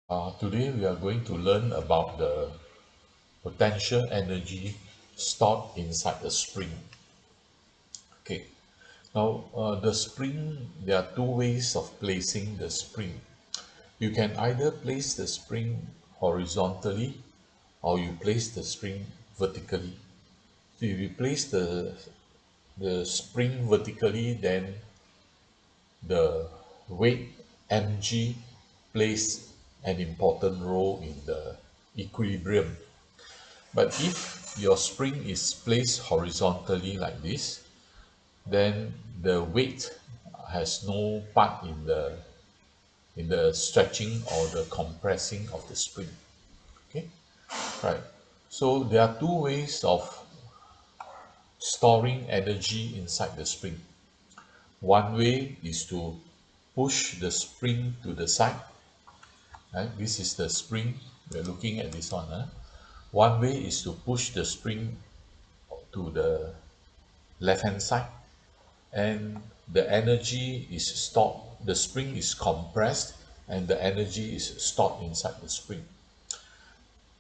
Today we are going to learn about the potential energy stored inside the spring. Okay, now the spring, there are two ways of placing the spring. You can either place the spring horizontally or you place the spring vertically. So if you place the spring vertically, then the weight mg plays an important role in the equilibrium. But if your spring is placed horizontally like this, then the weight has no part in the stretching or the compressing of the spring. Okay, right. So there are two ways of storing energy inside the spring. One way is to push the spring to the side. Right? This is the spring. We're looking at this one. One way is to push the spring to the left hand side, and the energy is stored, the spring is compressed and the energy is stored inside the spring.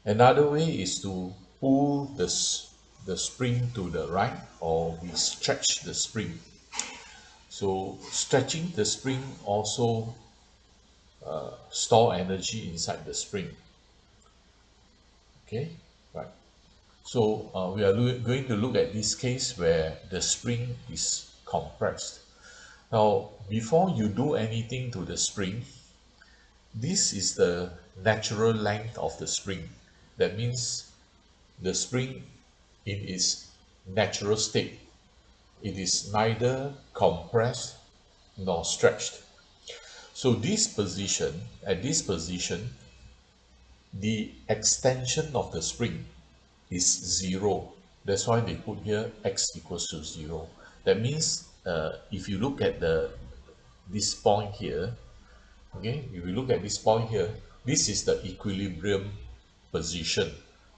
Another way is to pull the spring to the right, or we stretch the spring. So stretching the spring also store energy inside the spring. Okay, right. So we are going to look at this case where the spring is compressed. Now, before you do anything to the spring, this is the natural length of the spring. That means the spring in its natural state, it is neither compressed nor stretched. So at this position, the extension of the spring is zero. That's why they put here x equals to zero. That means if you look at this point here, okay, if you look at this point here, this is the equilibrium position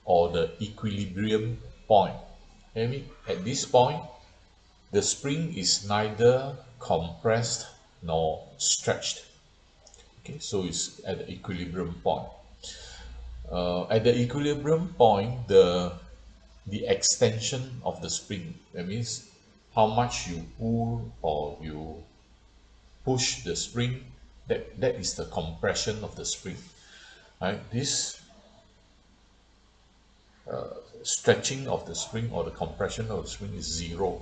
or the equilibrium point. I mean, at this point, the spring is neither compressed nor stretched. Okay, so it's at the equilibrium point. At the equilibrium point, the extension of the spring, that means how much you pull or you push the spring, that is the compression of the spring. Right? This stretching of the spring or the compression of the spring is zero.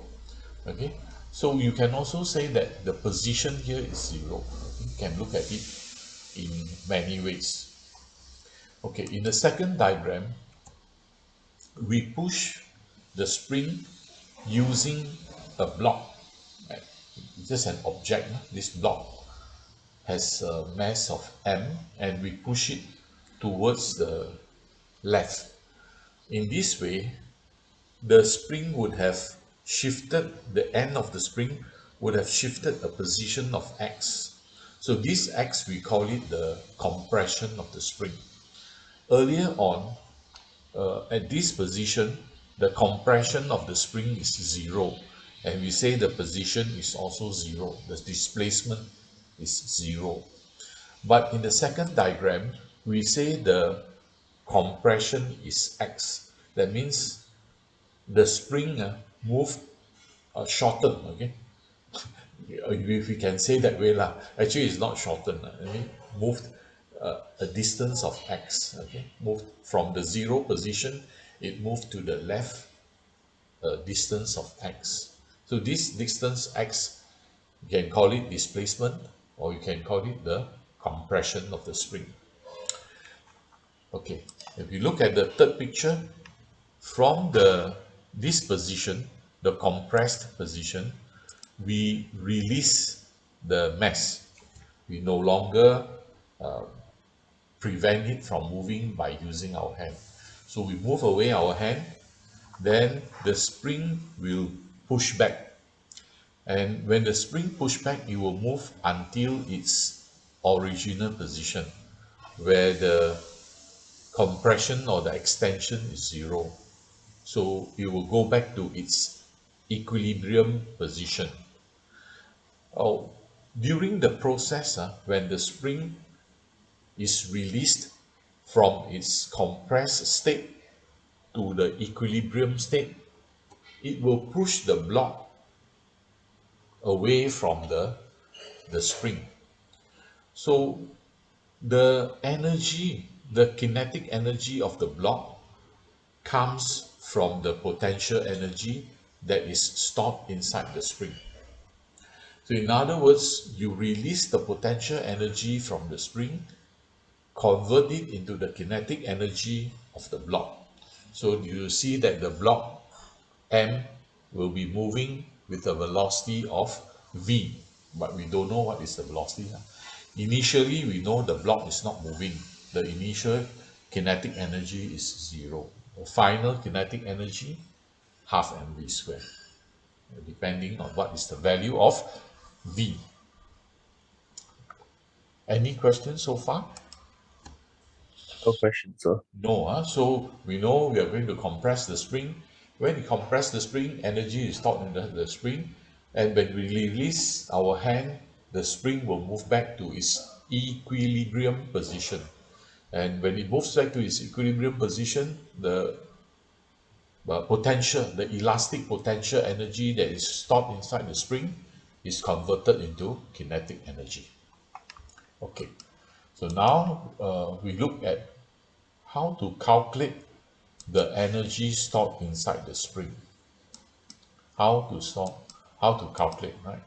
Okay, so you can also say that the position here is zero. You can look at it in many ways. Okay, in the second diagram, we push the spring using a block. Right? It's just an object. This block has a mass of m, and we push it towards the left. In this way, the spring would have shifted, the end of the spring would have shifted a position of x. So this x, we call it the compression of the spring. Earlier on, at this position, the compression of the spring is zero, and we say the position is also zero, the displacement is zero. But in the second diagram, we say the compression is x. That means the spring moved shortened. Okay, if we can say that way lah. Actually, it's not shortened. I mean, moved a distance of x. Okay, moved from the zero position, it moved to the left a distance of x. So this distance x, you can call it displacement, or you can call it the compression of the spring. Okay, if you look at the third picture, from this position, the compressed position, we release the mass. We no longer prevent it from moving by using our hand. So we move away our hand, then the spring will push back. And when the spring push back, it will move until its original position, where the compression or the extension is zero. So it will go back to its equilibrium position. Oh, during the process, when the spring is released from its compressed state to the equilibrium state, it will push the block away from the spring. So the energy, the kinetic energy of the block comes from the potential energy that is stored inside the spring. So in other words, you release the potential energy from the spring, convert it into the kinetic energy of the block. So you see that the block M will be moving with a velocity of V, but we don't know what is the velocity. Initially, we know the block is not moving. The initial kinetic energy is 0. The final kinetic energy, half mv squared, depending on what is the value of V. Any questions so far? No question, sir. No. So we know we are going to compress the spring. When we compress the spring, energy is stored in the spring. And when we release our hand, the spring will move back to its equilibrium position. And when it moves back to its equilibrium position, the potential, the elastic potential energy that is stored inside the spring is converted into kinetic energy. Okay, so now we look at how to calculate the energy stored inside the spring. How to calculate, right?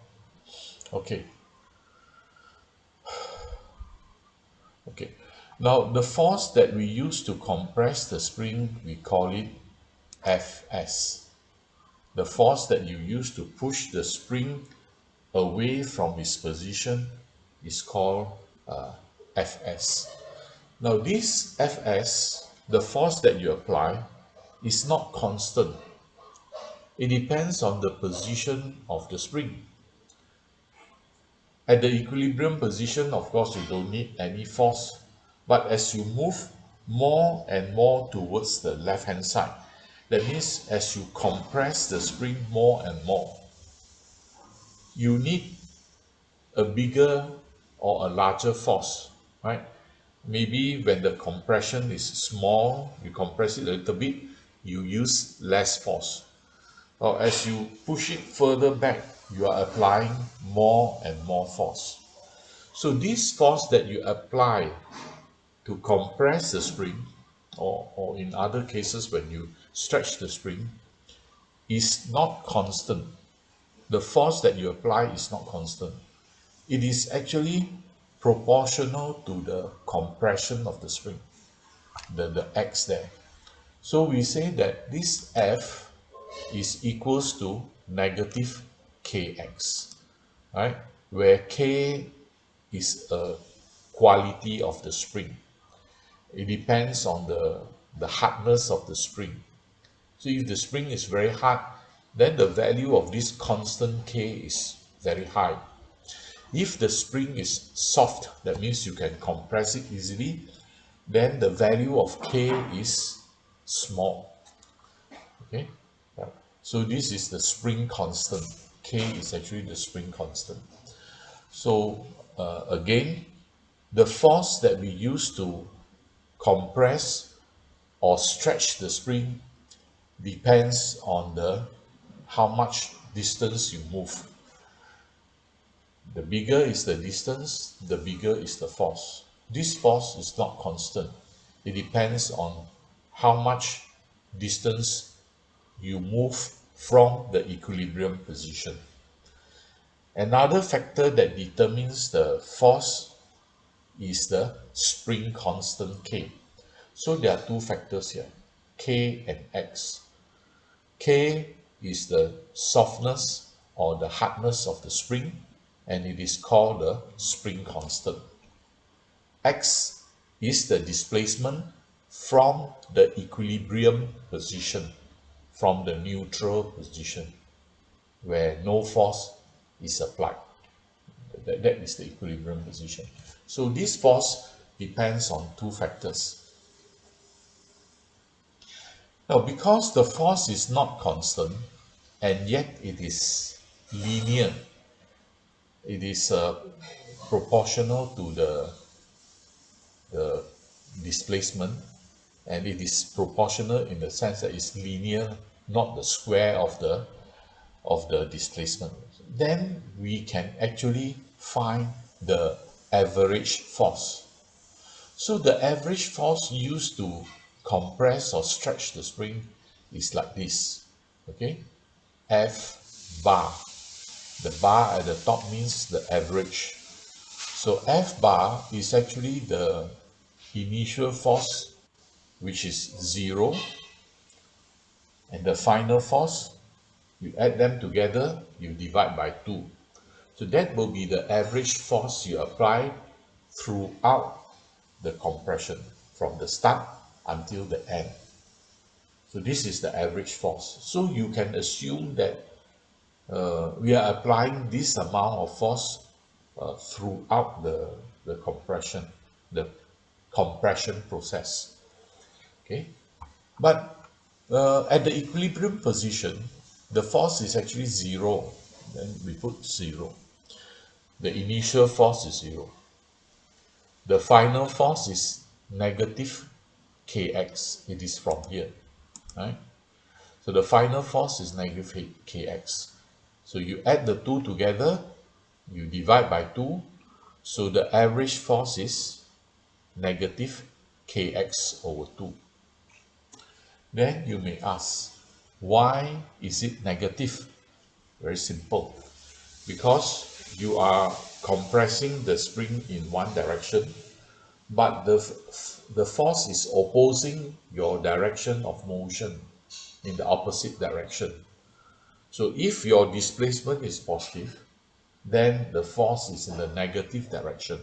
Okay, okay. Now the force that we use to compress the spring, we call it Fs. The force that you use to push the spring away from its position is called Fs. Now this Fs, the force that you apply, is not constant. It depends on the position of the spring. At the equilibrium position, of course, you don't need any force. But as you move more and more towards the left-hand side, that means as you compress the spring more and more, you need a bigger or a larger force, right? Maybe when the compression is small, you compress it a little bit, you use less force. Or as you push it further back, you are applying more and more force. So this force that you apply to compress the spring, or in other cases when you stretch the spring, is not constant. The force that you apply is not constant. It is actually proportional to the compression of the spring, the X there. So we say that this F is equals to negative Kx, right? Where K is a quality of the spring. It depends on the hardness of the spring. So if the spring is very hard, then the value of this constant K is very high. If the spring is soft, that means you can compress it easily, then the value of K is small. Okay, yeah. So this is the spring constant. K is actually the spring constant. So again, the force that we use to compress or stretch the spring depends on the how much distance you move. The bigger is the distance, the bigger is the force. This force is not constant. It depends on how much distance you move from the equilibrium position. Another factor that determines the force is the spring constant K. So there are two factors here, K and X. K is the softness or the hardness of the spring, and it is called the spring constant. X is the displacement from the equilibrium position, from the neutral position, where no force is applied. That is the equilibrium position. So this force depends on two factors. Now, because the force is not constant, and yet it is linear, it is proportional to displacement, and it is proportional in the sense that it's linear, not the square of the displacement, then we can actually find the average force. So the average force used to compress or stretch the spring is like this, okay? F bar. The bar at the top means the average. So F bar is actually the initial force, which is 0, and the final force, you add them together, you divide by 2. So that will be the average force you apply throughout the compression from the start until the end. So this is the average force. So you can assume that we are applying this amount of force throughout the compression process. Okay, but at the equilibrium position, the force is actually 0. Then we put 0. The initial force is 0. The final force is negative kx. It is from here, right? So the final force is negative kx. So you add the two together, you divide by 2, so the average force is negative kx over 2. Then you may ask, why is it negative? Very simple. Because you are compressing the spring in one direction, but the force is opposing your direction of motion in the opposite direction. So if your displacement is positive, then the force is in the negative direction.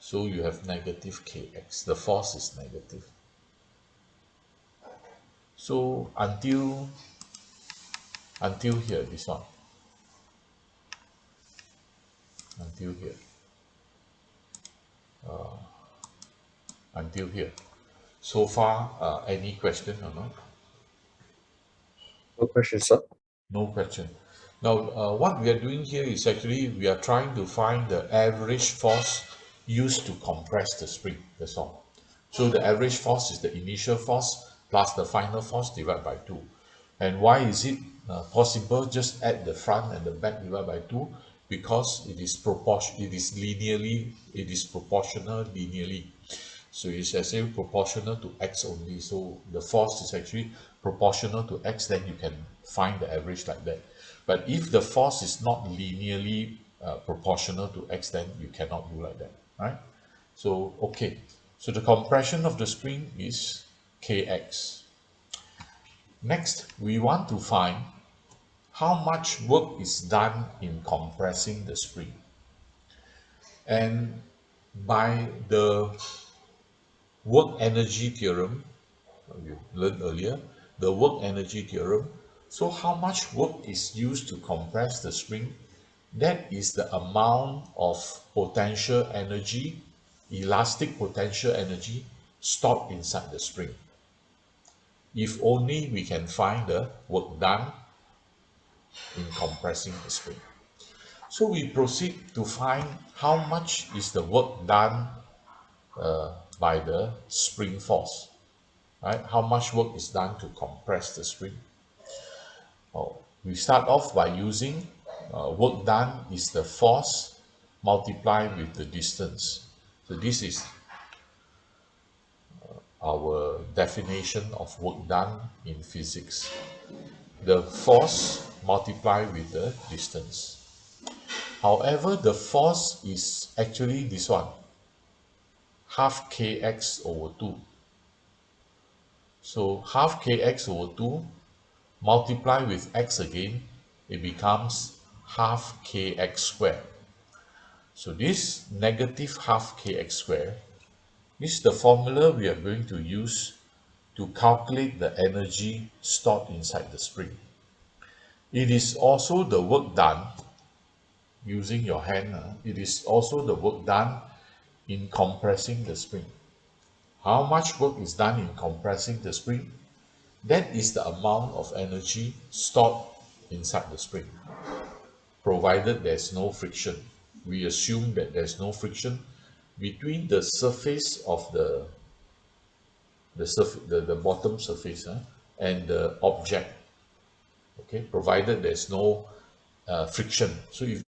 So you have negative kx. The force is negative. So until here, this one, until here, until here. So far, any question or not? No question, sir. No question. Now, what we are doing here is actually we are trying to find the average force used to compress the spring. That's all. So the average force is the initial force plus the final force divided by 2. And why is it possible? Just add the front and the back divided by 2, because it is proportional linearly. So it's actually proportional to x only. So the force is actually proportional to x, then you can find the average like that. But if the force is not linearly proportional to x, then you cannot do like that, right? So, okay. So the compression of the spring is kx. Next, we want to find how much work is done in compressing the spring. And by the work energy theorem, you learned earlier, the work energy theorem. So how much work is used to compress the spring? That is the amount of potential energy, elastic potential energy stored inside the spring. If only we can find the work done in compressing the spring. So we proceed to find how much is the work done by the spring force. Right? How much work is done to compress the spring? Oh, we start off by using work done is the force multiplied with the distance. So this is our definition of work done in physics. The force multiplied with the distance. However, the force is actually this one, half kx over 2. So half kx over 2 multiply with x again, it becomes half kx squared. So this negative half kx squared is the formula we are going to use to calculate the energy stored inside the spring. It is also the work done using your hand. It is also the work done in compressing the spring. How much work is done in compressing the spring? That is the amount of energy stored inside the spring, provided there's no friction. We assume that there's no friction between the surface of the the bottom surface, and the object, okay, provided there's no friction. So if